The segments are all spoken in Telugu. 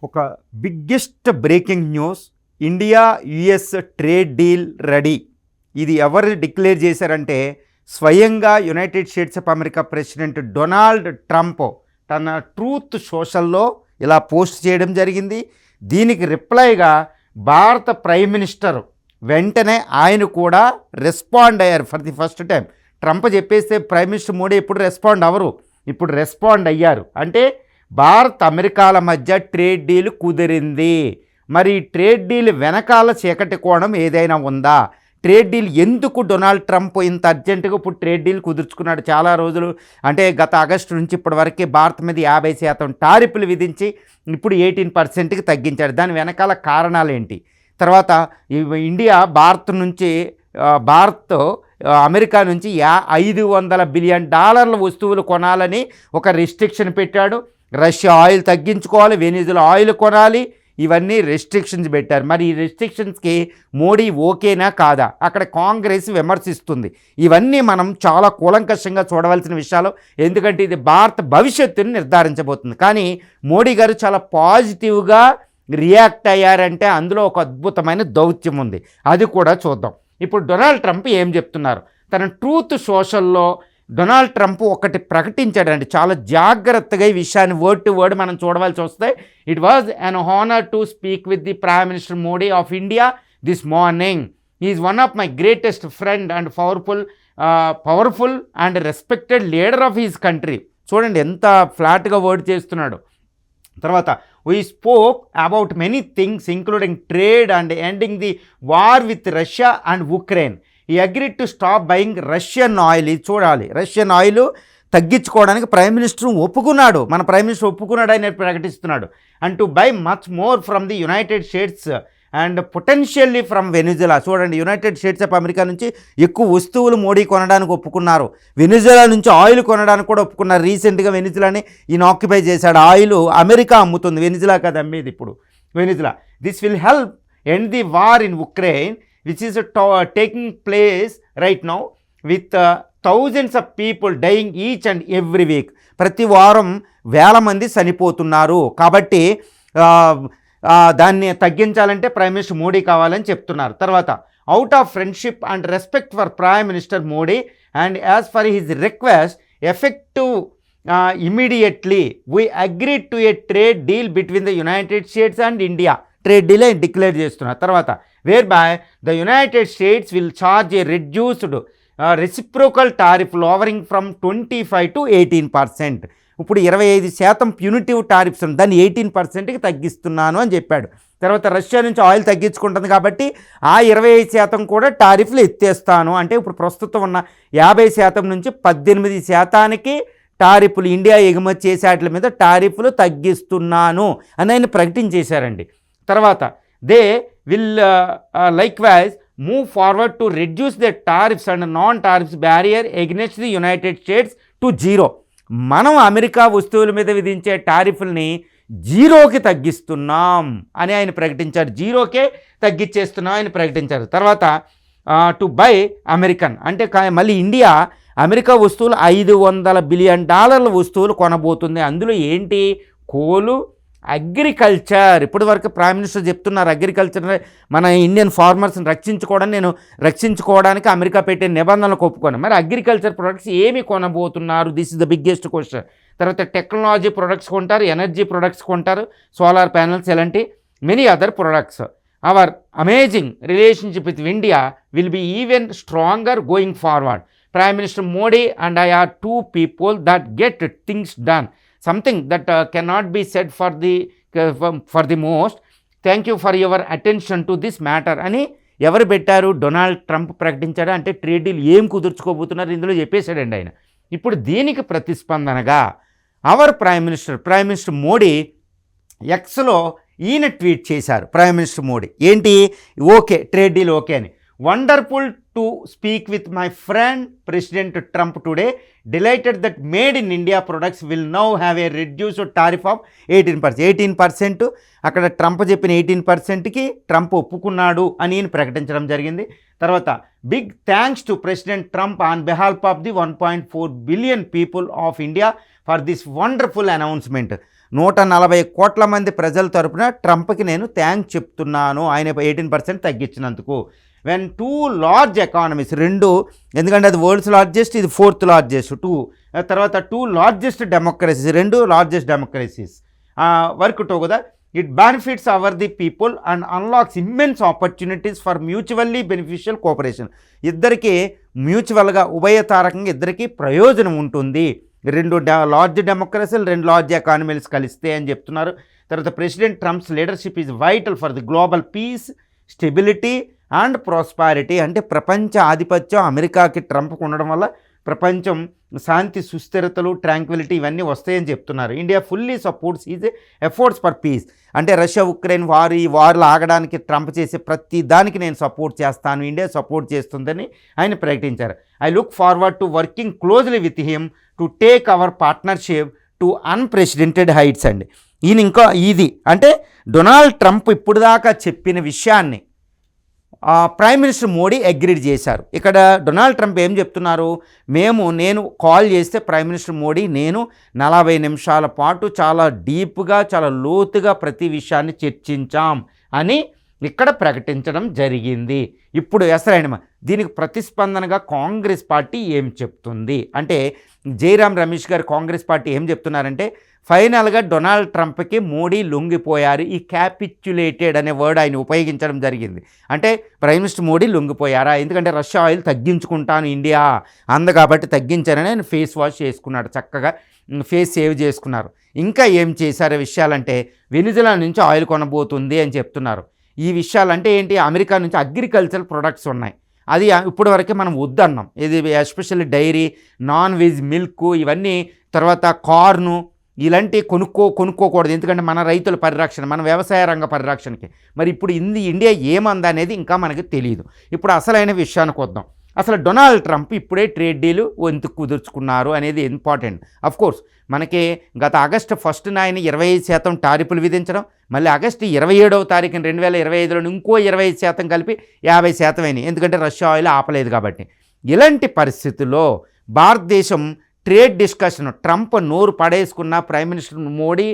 ఒక biggest breaking news. India US trade deal ready. ఇది ఎవరు డిక్లేర్ చేశారంటే స్వయంగా United States of America president Donald Trump తన ట్రూత్ సోషల్లో ఇలా పోస్ట్ చేయడం జరిగింది. దీనికి రిప్లైగా భారత ప్రైమ్ మినిస్టర్ వెంటనే ఆయన కూడా రెస్పాండ్ అయ్యారు for the first time. Trump చెప్పేస్తే ప్రైమ్ మినిస్టర్ మోడీ ఎప్పుడు రెస్పాండ్ అవ్వరు, ఇప్పుడు రెస్పాండ్ అయ్యారు. అంటే భారత్ అమెరికాల మధ్య ట్రేడ్ డీల్ కుదిరింది. మరి ట్రేడ్ డీల్ వెనకాల చీకటి కోణం ఏదైనా ఉందా? ట్రేడ్ డీల్ ఎందుకు డొనాల్డ్ ట్రంప్ ఇంత అర్జెంటుగా ఇప్పుడు ట్రేడ్ డీల్ కుదుర్చుకున్నాడు? చాలా రోజులు అంటే గత ఆగస్టు నుంచి ఇప్పటి వరకే భారత్ మీద 50% టారిఫ్లు విధించి ఇప్పుడు 18%కి తగ్గించాడు. దాని వెనకాల కారణాలు ఏంటి? తర్వాత ఇండియా భారత్ అమెరికా నుంచి $500 బిలియన్ వస్తువులు కొనాలని ఒక రిస్ట్రిక్షన్ పెట్టాడు. రష్యా ఆయిల్ తగ్గించుకోవాలి, వెనిజులా ఆయిల్ కొనాలి, ఇవన్నీ రెస్ట్రిక్షన్స్ పెట్టారు. మరి ఈ రెస్ట్రిక్షన్స్కి మోడీ ఓకేనా కాదా? అక్కడ కాంగ్రెస్ విమర్శిస్తుంది. ఇవన్నీ మనం చాలా కూలంకషంగా చూడవలసిన విషయాలు, ఎందుకంటే ఇది భారత భవిష్యత్తుని నిర్ధారించబోతుంది. కానీ మోడీ గారు చాలా పాజిటివ్గా రియాక్ట్ అయ్యారంటే అందులో ఒక అద్భుతమైన దౌత్యం ఉంది. అది కూడా చూద్దాం. ఇప్పుడు డొనాల్డ్ ట్రంప్ ఏం చెప్తున్నారు? తన ట్రూత్ సోషల్లో డొనాల్డ్ ట్రంప్ ఒకటి ప్రకటించాడండి. చాలా జాగ్రత్తగా ఈ విషయాన్ని వర్డ్ టు వర్డ్ మనం చూడవలసి వస్తే, it was an honour to speak with the prime minister Modi of India this morning. Is one of my greatest friend and powerful and respected leader of his country. చూడండి ఎంత ఫ్లాట్గా వర్డ్ చేస్తున్నాడు. తర్వాత we spoke about many things including trade and ending the war with Russia and Ukraine. He agreed to stop buying Russian oil. ఇది చూడాలి, రష్యన్ ఆయిల్ తగ్గించుకోవడానికి ప్రైమ్ మినిస్టర్ ఒప్పుకున్నాడు. మన ప్రైమ్ మినిస్టర్ ఒప్పుకున్నాడు అని ప్రకటిస్తున్నాడు. And to buy much more from the United States and potentially from Venezuela. చూడండి, యునైటెడ్ స్టేట్స్ ఆఫ్ అమెరికా నుంచి ఎక్కువ వస్తువులు మోడీ కొనడానికి ఒప్పుకున్నారు. వెనిజులా నుంచి ఆయిల్ కొనడానికి కూడా ఒప్పుకున్నారు. రీసెంట్గా వెనిజులాని ఈయన ఆక్యుపై చేశాడు. ఆయిల్ అమెరికా అమ్ముతుంది, వెనిజులా కాదు అమ్మేది ఇప్పుడు Venezuela. This will help end the war in Ukraine which is taking place right now with thousands of people dying each and every week. ప్రతి వారం 1000 మంది చనిపోతున్నారు. కాబట్టి దాన్ని తగ్గించాలంటే ప్రైమ్ మినిస్టర్ మోడీ కావాలని చెప్తున్నారు. తర్వాత out of friendship and respect for prime minister Modi and as for his request effective immediately we agreed to a trade deal between the United States and India. Trade deal declare చేస్తున్నారు. తర్వాత whereby the United States will charge a reduced reciprocal tariff lowering from 25 to 18%. ఇప్పుడు 25% ప్యూనిటివ్ టారిఫ్స్ ఉంది, దాన్ని 18%కి తగ్గిస్తున్నాను అని చెప్పాడు. తర్వాత రష్యా నుంచి ఆయిల్ తగ్గించుకుంటుంది కాబట్టి ఆ 25% కూడా టారిఫ్లు ఎత్తేస్తాను అంటే ఇప్పుడు ప్రస్తుతం ఉన్న 50% నుంచి 18%కి టారిఫ్లు ఇండియా ఎగుమతి చేసే వాటి మీద టారిఫ్లు తగ్గిస్తున్నాను అని ఆయన ప్రకటించేశారండి. తర్వాత they will likewise move forward to reduce the tariffs and non tariffs barrier against the United states to 0. మనం అమెరికా వస్తువుల మీద విధించే టారిఫ్ని 0కి తగ్గిస్తున్నాం అని ఆయన ప్రకటించారు. 0కే తగ్గించేస్తున్నాం అని ప్రకటించారు. తర్వాత టు బై అమెరికన్ అంటే మళ్ళీ ఇండియా అమెరికా వస్తువులు $500 బిలియన్ వస్తువులు కొనబోతుంది. అందులో ఏంటి? కోలు, అగ్రికల్చర్. ఇప్పటి వరకు ప్రైమ్ మినిస్టర్ చెప్తున్నారు అగ్రికల్చర్ మన ఇండియన్ ఫార్మర్స్ని రక్షించుకోవడానికి అమెరికా పెట్టే నిబంధనలకు ఒప్పుకోను. మరి అగ్రికల్చర్ ప్రొడక్ట్స్ ఏమి కొనబోతున్నారు? This is the biggest question. తర్వాత టెక్నాలజీ ప్రొడక్ట్స్ కొంటారు, ఎనర్జీ ప్రొడక్ట్స్ కొంటారు, సోలార్ ప్యానల్స్, ఇలాంటి many other products. Our amazing relationship with India will be even stronger going forward. Prime minister Modi and I are two people that get things done. Something that cannot be said for the most. Thank you for your attention to this matter అని ఎవరు పెట్టారు? డొనాల్డ్ ట్రంప్ ప్రకటించాడు. అంటే ట్రేడ్ డీల్ ఏం కుదుర్చుకోబోతున్నారు ఇందులో చెప్పేశాడండి ఆయన. ఇప్పుడు దీనికి ప్రతిస్పందనగా అవర్ ప్రైమ్ మినిస్టర్ మోడీ ఎక్స్లో ఈయన ట్వీట్ చేశారు. ప్రైమ్ మినిస్టర్ మోడీ ఏంటి? ఓకే, ట్రేడ్ డీల్ ఓకే అని. Wonderful to speak with my friend president Trump today. Delighted that made in India products will now have a reduced tariff of 18%. అక్కడ ట్రంప్ చెప్పిన 18%కి ట్రంప్ ఒప్పుకున్నాడు అని ప్రకటించడం జరిగింది. తర్వాత big thanks to president Trump on behalf of the 1.4 billion people of India for this wonderful announcement. 140 కోట్ల మంది ప్రజల తరపున ట్రంప్కి నేను థ్యాంక్స్ చెప్తున్నాను ఆయన 18% తగ్గించినందుకు. వెన్ 2 లార్జ్ ఎకానమీస్, 2, ఎందుకంటే అది వరల్డ్స్ లార్జెస్ట్, ఇది 4th లార్జెస్ట్, 2 తర్వాత 2 largest democracies, 2 largest democracies work together, it benefits our the people and unlocks immense opportunities for mutually beneficial cooperation. ఇద్దరికి మ్యూచువల్గా ఉభయతారకంగా ఇద్దరికి ప్రయోజనం ఉంటుంది. 2 లార్జ్ డెమోక్రసీలు, 2 లార్జ్ ఎకానమీస్ కలిస్తే అని చెప్తున్నారు. తర్వాత president Trump's leadership is vital for the global peace, stability and prosperity. అంటే ప్రపంచ ఆధిపత్యం అమెరికాకి ట్రంప్కి ఉండడం వల్ల ప్రపంచం శాంతి, సుస్థిరతలు, ట్రాంక్విలిటీ ఇవన్నీ వస్తాయని చెప్తున్నారు. India fully supports is efforts for piece. అంటే రష్యా ఉక్రెయిన్ వార్, ఈ వార్లు ఆగడానికి ట్రంప్ చేసే ప్రతి దానికి నేను సపోర్ట్ చేస్తాను, ఇండియా సపోర్ట్ చేస్తుందని ఆయన ప్రకటించారు. I look forward to working closely with him to take our partnership two unprecedented heights అండి. ఈయన ఇంకా ఇది అంటే డొనాల్డ్ ట్రంప్ ఇప్పుడు దాకా చెప్పిన విషయాన్ని ప్రైమ్ మినిస్టర్ మోడీ అగ్రీడ్ చేశారు. ఇక్కడ డొనాల్డ్ ట్రంప్ ఏం చెప్తున్నారు, నేను కాల్ చేస్తే ప్రైమ్ మినిస్టర్ మోడీ నేను 40 నిమిషాల పాటు చాలా డీప్గా, చాలా లోతుగా ప్రతి విషయాన్ని చర్చించాం అని ఇక్కడ ప్రకటించడం జరిగింది. ఇప్పుడు అసలైన దీనికి ప్రతిస్పందనగా కాంగ్రెస్ పార్టీ ఏం చెప్తుంది అంటే, జైరామ్ రమేష్ గారు కాంగ్రెస్ పార్టీ ఏం చెప్తున్నారంటే, ఫైనల్గా డొనాల్డ్ ట్రంప్కి మోడీ లొంగిపోయారు. ఈ క్యాపిచ్యులేటెడ్ అనే వర్డ్ ఆయన ఉపయోగించడం జరిగింది. అంటే ప్రైమ్ మినిస్టర్ మోడీ లొంగిపోయారా, ఎందుకంటే రష్యా ఆయిల్ తగ్గించుకుంటాను ఇండియా కాబట్టి తగ్గించారని ఆయన ఫేస్ వాష్ చేసుకున్నాడు, చక్కగా ఫేస్ సేవ్ చేసుకున్నారు. ఇంకా ఏం చేశారు విషయాలంటే, వెనిజులా నుంచి ఆయిల్ కొనబోతుంది అని చెప్తున్నారు. ఈ విషయాలంటే ఏంటి, అమెరికా నుంచి అగ్రికల్చర్ ప్రొడక్ట్స్ ఉన్నాయి, అది ఇప్పటి వరకే మనం వద్దన్నాం. ఇది especially dairy, non veg milk ఇవన్నీ, తర్వాత కార్ను ఇలాంటివి కొనుక్కోకూడదు, ఎందుకంటే మన రైతుల పరిరక్షణ, మన వ్యవసాయ రంగ పరిరక్షణకి. మరి ఇప్పుడు ఇండియా ఏమంది అనేది ఇంకా మనకి తెలియదు. ఇప్పుడు అసలైన విషయానికి వద్దాం. అసలు డొనాల్డ్ ట్రంప్ ఇప్పుడే ట్రేడ్ డీలు ఎందుకు కుదుర్చుకున్నారు అనేది ఇంపార్టెంట్. అఫ్కోర్స్ మనకి గత ఆగస్టు 1న ఆయన 25% టారిఫ్లు విధించడం, మళ్ళీ ఆగస్టు 27వ తారీఖున 2025లో ఇంకో 25% కలిపి 50% అయినాయి, ఎందుకంటే రష్యా ఆయిల్ ఆపలేదు కాబట్టి. ఇలాంటి పరిస్థితుల్లో భారతదేశం ట్రేడ్ డిస్కషన్, ట్రంప్ నోరు పడేసుకున్న ప్రైమ్ మినిస్టర్ మోడీ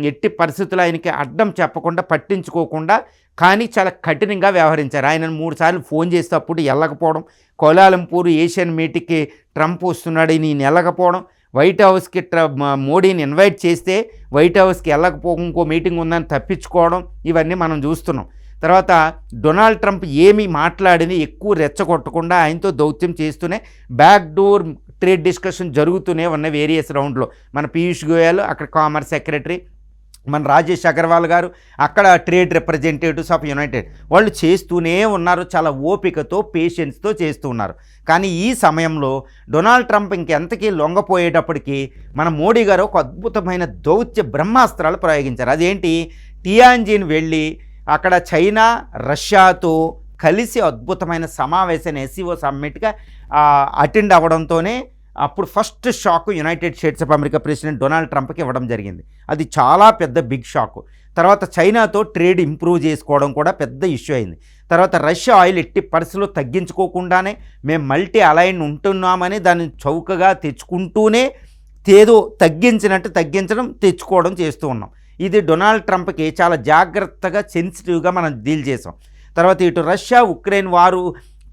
ఎట్టి పరిస్థితుల్లో ఆయనకి అడ్డం చెప్పకుండా, పట్టించుకోకుండా, కానీ చాలా కఠినంగా వ్యవహరించారు. ఆయన 3 సార్లు ఫోన్ చేసేటప్పుడు వెళ్ళకపోవడం, కోలాలంపూర్ ఏషియన్ మీటింగ్కి ట్రంప్ వస్తున్నాడు నేను వెళ్ళకపోవడం, వైట్ హౌస్కి మోడీని ఇన్వైట్ చేస్తే వైట్ హౌస్కి ఇంకో మీటింగ్ ఉందని తప్పించుకోవడం, ఇవన్నీ మనం చూస్తున్నాం. తర్వాత డొనాల్డ్ ట్రంప్ ఏమీ మాట్లాడిని ఎక్కువ రెచ్చగొట్టకుండా ఆయనతో దౌత్యం చేస్తూనే బ్యాక్ డోర్ ట్రేడ్ డిస్కషన్ జరుగుతూనే ఉన్న వేరియస్ రౌండ్లో. మన పీయూష్ గోయల్ అక్కడ కామర్స్ సెక్రటరీ, మన రాజేష్ అగర్వాల్ గారు అక్కడ ట్రేడ్ రిప్రజెంటేటివ్స్ ఆఫ్ యునైటెడ్, వాళ్ళు చేస్తూనే ఉన్నారు, చాలా ఓపికతో పేషెన్స్తో చేస్తూ ఉన్నారు. కానీ ఈ సమయంలో డొనాల్డ్ ట్రంప్ ఇంకెంతకీ లొంగపోయేటప్పటికీ మన మోడీ గారు ఒక అద్భుతమైన దౌత్య బ్రహ్మాస్త్రాలు ప్రయోగించారు. అదేంటి, టియాన్జిన్ వెళ్ళి అక్కడ చైనా రష్యాతో కలిసి అద్భుతమైన సమావేశాన్ని ఎస్సీఓ సమ్మిట్గా అటెండ్ అవ్వడంతోనే అప్పుడు first shock United States of America president Donald ట్రంప్కి ఇవ్వడం జరిగింది. అది చాలా పెద్ద బిగ్ షాక్. తర్వాత చైనాతో ట్రేడ్ ఇంప్రూవ్ చేసుకోవడం కూడా పెద్ద ఇష్యూ అయింది. తర్వాత రష్యా ఆయిల్ ఎట్టి పరిస్థితుల్లో తగ్గించుకోకుండానే మేము మల్టీ అలైన్ ఉంటున్నామని దాన్ని చౌకగా తెచ్చుకుంటూనే ఏదో తగ్గించడం తెచ్చుకోవడం చేస్తూ ఉన్నాం. ఇది డొనాల్డ్ ట్రంప్కి చాలా జాగ్రత్తగా సెన్సిటివ్గా మనం డీల్ చేసాం. తర్వాత ఇటు రష్యా ఉక్రెయిన్ వారు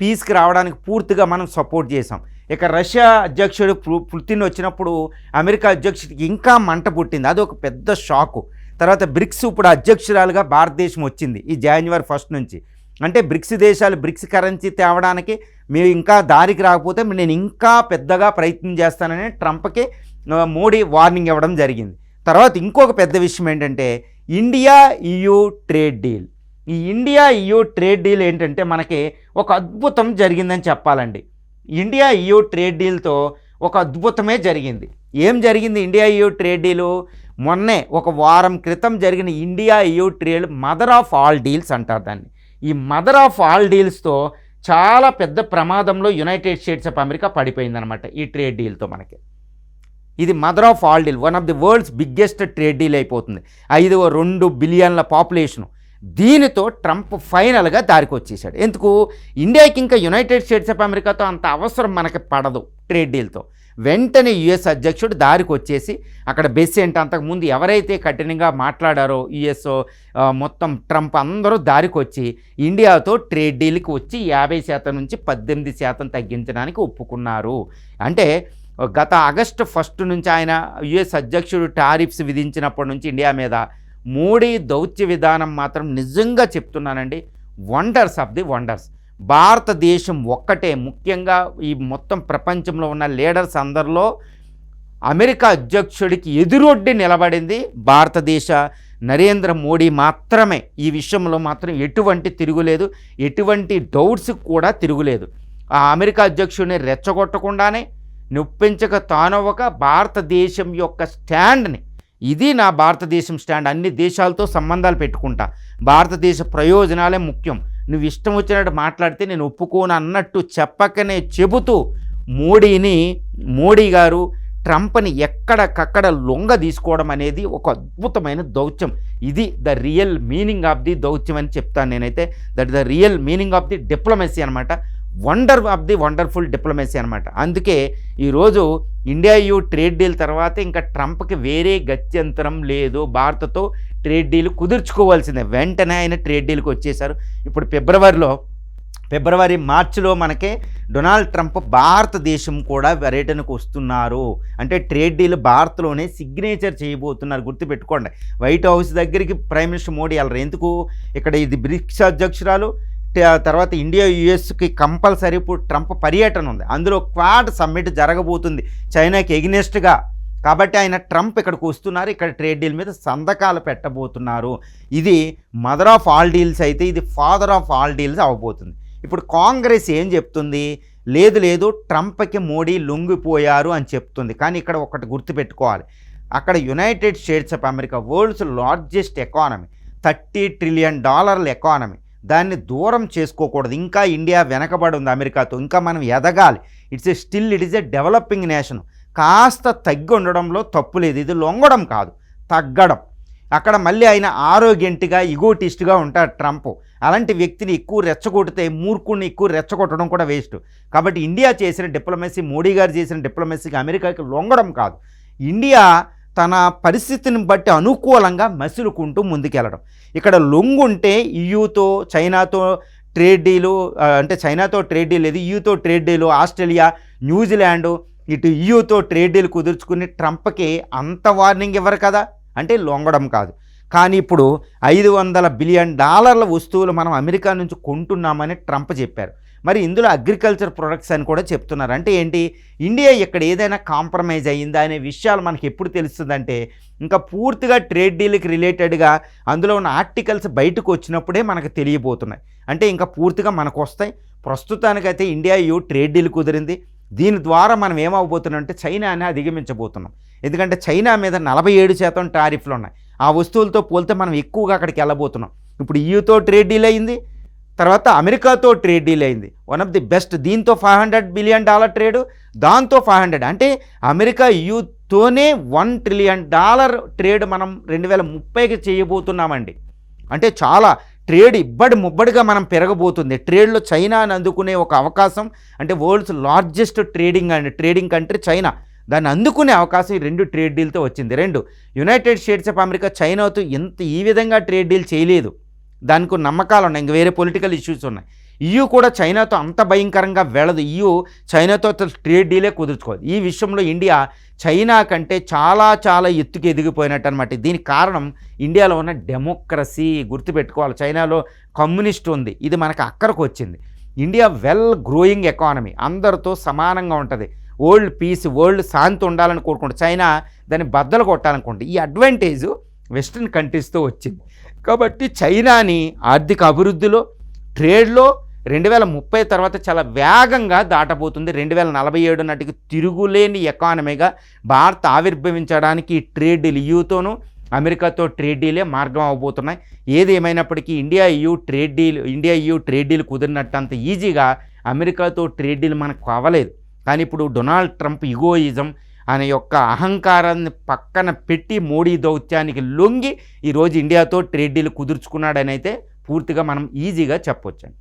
పీస్కి రావడానికి పూర్తిగా మనం సపోర్ట్ చేసాం. ఇక రష్యా అధ్యక్షుడు పుతిన్ వచ్చినప్పుడు అమెరికా అధ్యక్షుడికి ఇంకా మంట పుట్టింది, అది ఒక పెద్ద షాకు. తర్వాత బ్రిక్స్ ఇప్పుడు అధ్యక్షురాలుగా భారతదేశం వచ్చింది ఈ January 1 నుంచి. అంటే బ్రిక్స్ దేశాలు బ్రిక్స్ కరెన్సీ తేవడానికి మీరు ఇంకా దారికి రాకపోతే నేను ఇంకా పెద్దగా ప్రయత్నం చేస్తానని ట్రంప్కి మోడీ వార్నింగ్ ఇవ్వడం జరిగింది. తర్వాత ఇంకొక పెద్ద విషయం ఏంటంటే ఇండియా EU ట్రేడ్ డీల్. ఈ ఇండియా EU ట్రేడ్ డీల్ ఏంటంటే మనకి ఒక అద్భుతం జరిగిందని చెప్పాలండి. ఇండియా EU ట్రేడ్ డీల్తో ఒక అద్భుతమే జరిగింది. ఏం జరిగింది ఇండియా EU ట్రేడ్ డీలు? మొన్నే ఒక వారం క్రితం జరిగిన India EU trade mother of all deals అంటారు దాన్ని. ఈ మదర్ ఆఫ్ ఆల్ డీల్స్తో చాలా పెద్ద ప్రమాదంలో యునైటెడ్ స్టేట్స్ ఆఫ్ అమెరికా పడిపోయిందనమాట ఈ ట్రేడ్ డీల్తో. మనకి ఇది mother of all deal, one of the world's biggest trade deal అయిపోతుంది. 2 బిలియన్ల పాపులేషను. దీనితో ట్రంప్ ఫైనల్గా దారికి వచ్చేసాడు. ఎందుకు, ఇండియాకి ఇంకా యునైటెడ్ స్టేట్స్ ఆఫ్ అమెరికాతో అంత అవసరం మనకి పడదు ట్రేడ్ డీల్తో. వెంటనే యుఎస్ అధ్యక్షుడు దారికి వచ్చేసి అక్కడ బెసెంట్ అంతకుముందు ఎవరైతే కఠినంగా మాట్లాడారో యుఎస్ మొత్తం ట్రంప్ అందరూ దారికి వచ్చి ఇండియాతో ట్రేడ్ డీల్కి వచ్చి 50% నుంచి 18% తగ్గించడానికి ఒప్పుకున్నారు. అంటే గత ఆగస్టు 1 నుంచి ఆయన యుఎస్ అధ్యక్షుడు టారిఫ్స్ విధించినప్పటి నుంచి ఇండియా మీద మోడీ దౌత్య విధానం మాత్రం నిజంగా చెప్తున్నానండి, వండర్స్ ఆఫ్ ది వండర్స్. భారతదేశం ఒక్కటే, ముఖ్యంగా ఈ మొత్తం ప్రపంచంలో ఉన్న లీడర్స్ అందరిలో అమెరికా అధ్యక్షుడికి ఎదురొడ్డి నిలబడింది భారతదేశ నరేంద్ర మోడీ మాత్రమే. ఈ విషయంలో మాత్రం ఎటువంటి తిరుగులేదు, ఎటువంటి డౌట్స్ కూడా తిరుగులేదు. ఆ అమెరికా అధ్యక్షుడిని రెచ్చగొట్టకుండానే, నొప్పించక తానొక భారతదేశం యొక్క స్టాండ్ని, ఇది నా భారతదేశం స్టాండ్, అన్ని దేశాలతో సంబంధాలు పెట్టుకుంటా, భారతదేశ ప్రయోజనాలే ముఖ్యం, నువ్వు ఇష్టం వచ్చినట్టు మాట్లాడితే నేను ఒప్పుకోను అన్నట్టు చెప్పకనే చెబుతూ మోడీ గారు ట్రంప్ని ఎక్కడికక్కడ లొంగ తీసుకోవడం అనేది ఒక అద్భుతమైన దౌత్యం. ఇది the real meaning of the దౌత్యం అని చెప్తాను నేనైతే. That the real meaning of the diplomacy అనమాట, wonder of the wonderful diplomacy అనమాట. అందుకే ఈరోజు ఇండియా యూ ట్రేడ్ డీల్ తర్వాత ఇంకా ట్రంప్కి వేరే గత్యంతరం లేదు, భారత్తో ట్రేడ్ డీల్ కుదుర్చుకోవాల్సిందే. వెంటనే ఆయన ట్రేడ్ డీల్కి వచ్చేసారు. ఇప్పుడు మార్చిలో మనకే డొనాల్డ్ ట్రంప్ భారతదేశం కూడా పర్యటనకు వస్తున్నారు. అంటే ట్రేడ్ డీల్ భారత్లోనే సిగ్నేచర్ చేయబోతున్నారు, గుర్తుపెట్టుకోండి. వైట్ హౌస్ దగ్గరికి ప్రైమ్ మినిస్టర్ మోడీ వెళ్ళరు. ఎందుకు? ఇక్కడ ఇది బ్రిక్స్ అధ్యక్షురాలు, తర్వాత ఇండియా యుఎస్కి కంపల్సరీ ఇప్పుడు ట్రంప్ పర్యటన ఉంది. అందులో క్వాడ్ సమ్మిట్ జరగబోతుంది చైనాకి ఎగ్నెస్ట్గా. కాబట్టి ఆయన ట్రంప్ ఇక్కడికి వస్తున్నారు, ఇక్కడ ట్రేడ్ డీల్ మీద సంతకాలు పెట్టబోతున్నారు. ఇది మదర్ ఆఫ్ ఆల్ డీల్స్ అయితే ఇది ఫాదర్ ఆఫ్ ఆల్ డీల్స్ అవ్వబోతుంది. ఇప్పుడు కాంగ్రెస్ ఏం చెప్తుంది? లేదు ట్రంప్కి మోడీ లొంగిపోయారు అని చెప్తుంది. కానీ ఇక్కడ ఒకటి గుర్తుపెట్టుకోవాలి, అక్కడ United States of America world's largest economy, $30 trillion economy, దాన్ని దూరం చేసుకోకూడదు. ఇంకా ఇండియా వెనకబడి ఉంది అమెరికాతో, ఇంకా మనం ఎదగాలి. It is a developing nation. కాస్త తగ్గి ఉండడంలో తప్పు లేదు, ఇది లొంగడం కాదు, తగ్గడం. అక్కడ మళ్ళీ ఆయన ఆరోగ్యంటిగా ఇగోటిస్ట్గా ఉంటాడు ట్రంప్. అలాంటి వ్యక్తిని ఎక్కువ రెచ్చగొడితే, మూర్ఖుడిని ఎక్కువ రెచ్చగొట్టడం కూడా వేస్ట్. కాబట్టి ఇండియా చేసిన డిప్లొమసీ, మోడీ గారు చేసిన డిప్లొమసీకి అమెరికాకి లొంగడం కాదు, ఇండియా తన పరిస్థితిని బట్టి అనుకూలంగా మసులుకుంటూ ముందుకెళ్ళడం. ఇక్కడ లొంగుంటే ఈయూతో చైనాతో ట్రేడ్ డీలు, అంటే చైనాతో ట్రేడ్ డీల్ లేదు, ఈయూతో ట్రేడ్ డీలు, ఆస్ట్రేలియా, న్యూజిలాండ్, ఇటు ఈయూతో ట్రేడ్ డీల్ కుదుర్చుకుని ట్రంప్కి అంత వార్నింగ్ ఇవ్వరు కదా, అంటే లొంగడం కాదు. కానీ ఇప్పుడు $500 బిలియన్ వస్తువులు మనం అమెరికా నుంచి కొంటున్నామని ట్రంప్ చెప్పారు. మరి ఇందులో అగ్రికల్చర్ ప్రొడక్ట్స్ అని కూడా చెప్తున్నారు. అంటే ఏంటి? ఇండియా ఇక్కడ ఏదైనా కాంప్రమైజ్ అయ్యిందా అనే విషయాలు మనకి ఎప్పుడు తెలుస్తుందంటే ఇంకా పూర్తిగా ట్రేడ్ డీల్కి రిలేటెడ్గా అందులో ఉన్న ఆర్టికల్స్ బయటకు వచ్చినప్పుడే మనకు తెలియబోతున్నాయి. అంటే ఇంకా పూర్తిగా మనకు వస్తాయి. ప్రస్తుతానికైతే ఇండియా యూ ట్రేడ్ డీల్ కుదిరింది. దీని ద్వారా మనం ఏమవబోతున్నాం అంటే చైనాని అధిగమించబోతున్నాం. ఎందుకంటే చైనా మీద 47% టారిఫ్లు ఉన్నాయి. ఆ వస్తువులతో పోలితే మనం ఎక్కువగా అక్కడికి వెళ్ళబోతున్నాం. ఇప్పుడు ఈయూతో ట్రేడ్ డీల్ అయింది, తర్వాత అమెరికాతో ట్రేడ్ డీల్ అయింది, వన్ ఆఫ్ ది బెస్ట్. దీంతో $500 బిలియన్ ట్రేడ్, దాంతో 500, అంటే అమెరికా ఈయూతోనే $1 ట్రిలియన్ ట్రేడ్ మనం 2030కి చేయబోతున్నామండి. అంటే చాలా ట్రేడ్ ముబ్బడిగా మనం పెరగబోతుంది. ట్రేడ్లో చైనాని అందుకునే ఒక అవకాశం, అంటే world's largest trading country China, దాన్ని అందుకునే అవకాశం ఈ 2 ట్రేడ్ డీల్తో వచ్చింది. 2 యునైటెడ్ స్టేట్స్ ఆఫ్ అమెరికా చైనాతో ఈ విధంగా ట్రేడ్ డీల్ చేయలేదు, దానికి నమ్మకాలు ఉన్నాయి, ఇంక వేరే పొలిటికల్ ఇష్యూస్ ఉన్నాయి. ఈయూ కూడా చైనాతో అంత భయంకరంగా వెళ్ళదు, ఈయూ చైనాతో ట్రేడ్ డీలే కుదుర్చుకోదు. ఈ విషయంలో ఇండియా చైనా కంటే చాలా ఎత్తుకు ఎదిగిపోయినట్టు అనమాట. దీనికి కారణం ఇండియాలో ఉన్న డెమోక్రసీ, గుర్తుపెట్టుకోవాలి. చైనాలో కమ్యూనిస్ట్ ఉంది, ఇది మనకు అక్కడికి వచ్చింది. ఇండియా వెల్ గ్రోయింగ్ ఎకానమీ, అందరితో సమానంగా ఉంటుంది, వరల్డ్ పీస్, వరల్డ్ శాంతి ఉండాలని కోరుకుంటుంది. చైనా దాన్ని బద్దలు కొట్టాలనుకుంటుంది. ఈ అడ్వాంటేజ్ వెస్ట్రన్ కంట్రీస్తో వచ్చింది. కాబట్టి చైనాని ఆర్థిక అభివృద్ధిలో, ట్రేడ్లో 2030 తర్వాత చాలా వేగంగా దాటబోతుంది. 2047 నాటికి తిరుగులేని ఎకానమీగా భారత్ ఆవిర్భవించడానికి ట్రేడ్ డీల్ ఈయూతోనూ అమెరికాతో ట్రేడ్ డీలే మార్గం అవబోతున్నాయి. ఏది ఏమైనప్పటికీ ఇండియా ఈయూ ట్రేడ్ డీల్ కుదిరినట్టు అంత ఈజీగా అమెరికాతో ట్రేడ్ డీల్ మనకు అవ్వలేదు. కానీ ఇప్పుడు డొనాల్డ్ ట్రంప్ ఇగోయిజం అనే యొక్క అహంకారాన్ని పక్కన పెట్టి మోడీ దౌత్యానికి లొంగి ఈరోజు ఇండియాతో ట్రేడ్ డీల్ కుదుర్చుకున్నాడని అయితే పూర్తిగా మనం ఈజీగా చెప్పొచ్చండి.